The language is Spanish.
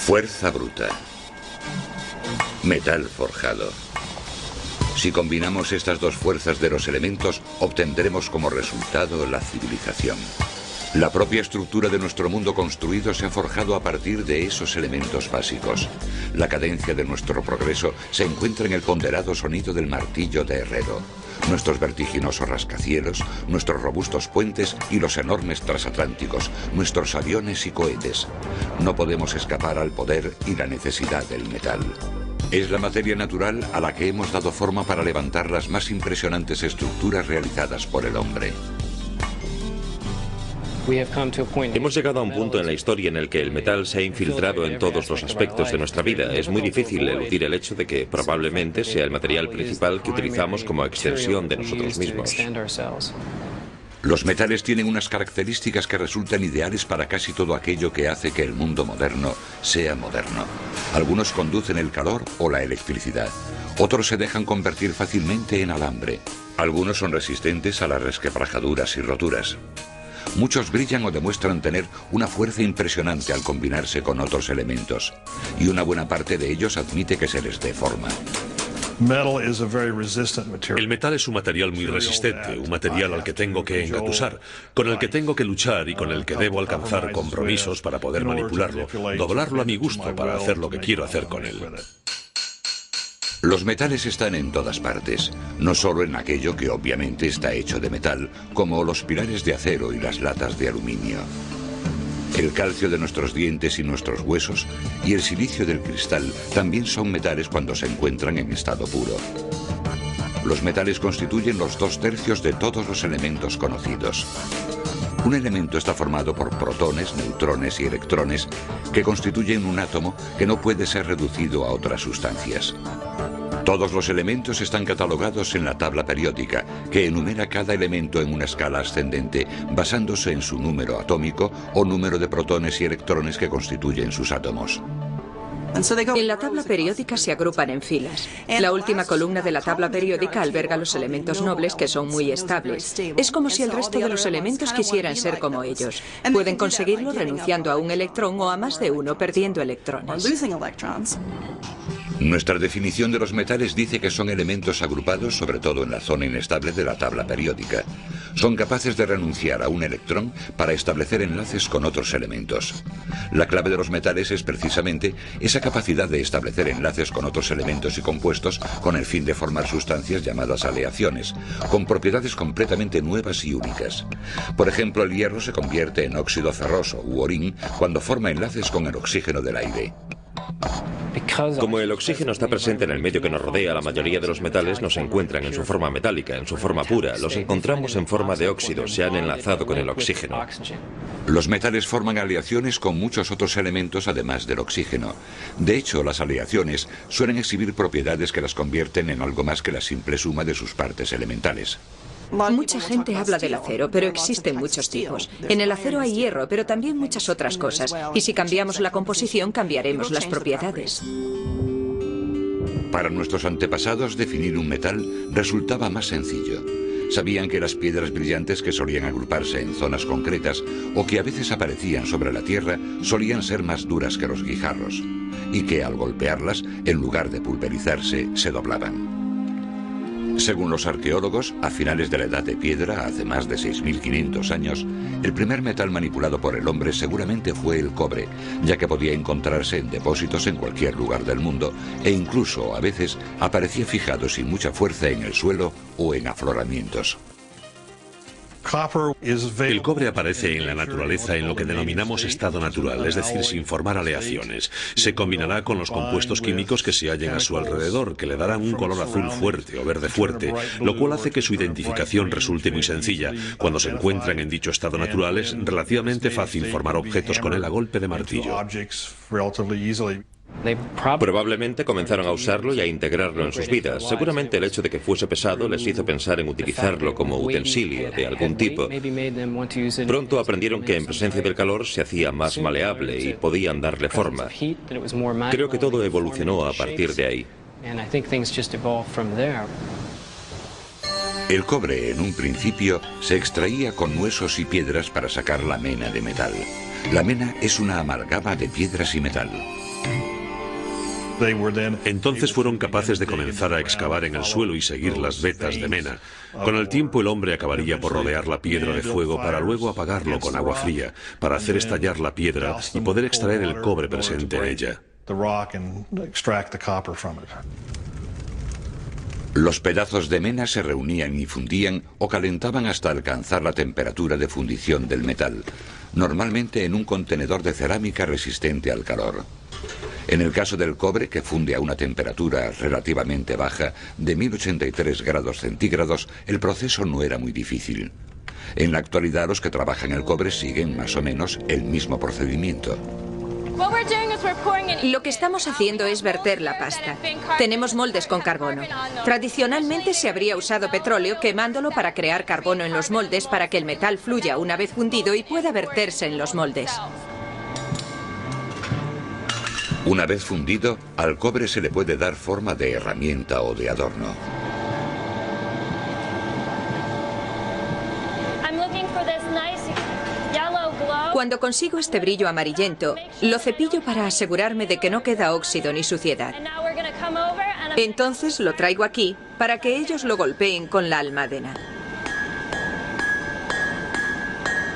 Fuerza bruta. Metal forjado. Si combinamos estas dos fuerzas de los elementos, obtendremos como resultado la civilización. La propia estructura de nuestro mundo construido se ha forjado a partir de esos elementos básicos. La cadencia de nuestro progreso se encuentra en el ponderado sonido del martillo de herrero. Nuestros vertiginosos rascacielos, nuestros robustos puentes y los enormes transatlánticos, nuestros aviones y cohetes. No podemos escapar al poder y la necesidad del metal. Es la materia natural a la que hemos dado forma para levantar las más impresionantes estructuras realizadas por el hombre. Hemos llegado a un punto en la historia en el que el metal se ha infiltrado en todos los aspectos de nuestra vida. Es muy difícil eludir el hecho de que probablemente sea el material principal que utilizamos como extensión de nosotros mismos. Los metales tienen unas características que resultan ideales para casi todo aquello que hace que el mundo moderno sea moderno. Algunos conducen el calor o la electricidad. Otros se dejan convertir fácilmente en alambre. Algunos son resistentes a las resquebrajaduras y roturas. Muchos brillan o demuestran tener una fuerza impresionante al combinarse con otros elementos. Y una buena parte de ellos admite que se les dé forma. El metal es un material muy resistente, un material al que tengo que engatusar, con el que tengo que luchar y con el que debo alcanzar compromisos para poder manipularlo, doblarlo a mi gusto para hacer lo que quiero hacer con él. Los metales están en todas partes, no solo en aquello que obviamente está hecho de metal, como los pilares de acero y las latas de aluminio. El calcio de nuestros dientes y nuestros huesos y el silicio del cristal también son metales cuando se encuentran en estado puro. Los metales constituyen los 2/3 de todos los elementos conocidos. Un elemento está formado por protones, neutrones y electrones que constituyen un átomo que no puede ser reducido a otras sustancias. Todos los elementos están catalogados en la tabla periódica, que enumera cada elemento en una escala ascendente, basándose en su número atómico o número de protones y electrones que constituyen sus átomos. En la tabla periódica se agrupan en filas. La última columna de la tabla periódica alberga los elementos nobles que son muy estables. Es como si el resto de los elementos quisieran ser como ellos. Pueden conseguirlo renunciando a un electrón o a más de uno, perdiendo electrones. Nuestra definición de los metales dice que son elementos agrupados sobre todo en la zona inestable de la tabla periódica. Son capaces de renunciar a un electrón para establecer enlaces con otros elementos. La clave de los metales es precisamente esa capacidad de establecer enlaces con otros elementos y compuestos con el fin de formar sustancias llamadas aleaciones, con propiedades completamente nuevas y únicas. Por ejemplo, el hierro se convierte en óxido ferroso u orín cuando forma enlaces con el oxígeno del aire. Como el oxígeno está presente en el medio que nos rodea, la mayoría de los metales no se encuentran en su forma metálica, en su forma pura. Los encontramos en forma de óxido, se han enlazado con el oxígeno. Los metales forman aleaciones con muchos otros elementos además del oxígeno. De hecho, las aleaciones suelen exhibir propiedades que las convierten en algo más que la simple suma de sus partes elementales. Mucha gente habla del acero, pero existen muchos tipos. En el acero hay hierro, pero también muchas otras cosas. Y si cambiamos la composición, cambiaremos las propiedades. Para nuestros antepasados, definir un metal resultaba más sencillo. Sabían que las piedras brillantes que solían agruparse en zonas concretas o que a veces aparecían sobre la tierra solían ser más duras que los guijarros y que al golpearlas, en lugar de pulverizarse, se doblaban. Según los arqueólogos, a finales de la Edad de Piedra, hace más de 6.500 años, el primer metal manipulado por el hombre seguramente fue el cobre, ya que podía encontrarse en depósitos en cualquier lugar del mundo e incluso, a veces, aparecía fijado sin mucha fuerza en el suelo o en afloramientos. El cobre aparece en la naturaleza en lo que denominamos estado natural, es decir, sin formar aleaciones. Se combinará con los compuestos químicos que se hallen a su alrededor, que le darán un color azul fuerte o verde fuerte, lo cual hace que su identificación resulte muy sencilla. Cuando se encuentran en dicho estado natural es relativamente fácil formar objetos con él a golpe de martillo. Probablemente comenzaron a usarlo y a integrarlo en sus vidas. Seguramente el hecho de que fuese pesado les hizo pensar en utilizarlo como utensilio de algún tipo. Pronto aprendieron que en presencia del calor se hacía más maleable y podían darle forma. Creo que todo evolucionó a partir de ahí. El cobre, en un principio, se extraía con huesos y piedras para sacar la mena de metal. La mena es una amalgama de piedras y metal. Entonces fueron capaces de comenzar a excavar en el suelo y seguir las vetas de mena. Con el tiempo el hombre acabaría por rodear la piedra de fuego para luego apagarlo con agua fría, para hacer estallar la piedra y poder extraer el cobre presente en ella. Los pedazos de mena se reunían y fundían o calentaban hasta alcanzar la temperatura de fundición del metal, normalmente en un contenedor de cerámica resistente al calor. En el caso del cobre, que funde a una temperatura relativamente baja de 1083 grados centígrados, el proceso no era muy difícil. En la actualidad los que trabajan el cobre siguen más o menos el mismo procedimiento. Lo que estamos haciendo es verter la pasta. Tenemos moldes con carbono. Tradicionalmente se habría usado petróleo quemándolo para crear carbono en los moldes para que el metal fluya una vez fundido y pueda verterse en los moldes. Una vez fundido, al cobre se le puede dar forma de herramienta o de adorno. Cuando consigo este brillo amarillento, lo cepillo para asegurarme de que no queda óxido ni suciedad. Entonces lo traigo aquí para que ellos lo golpeen con la almadena.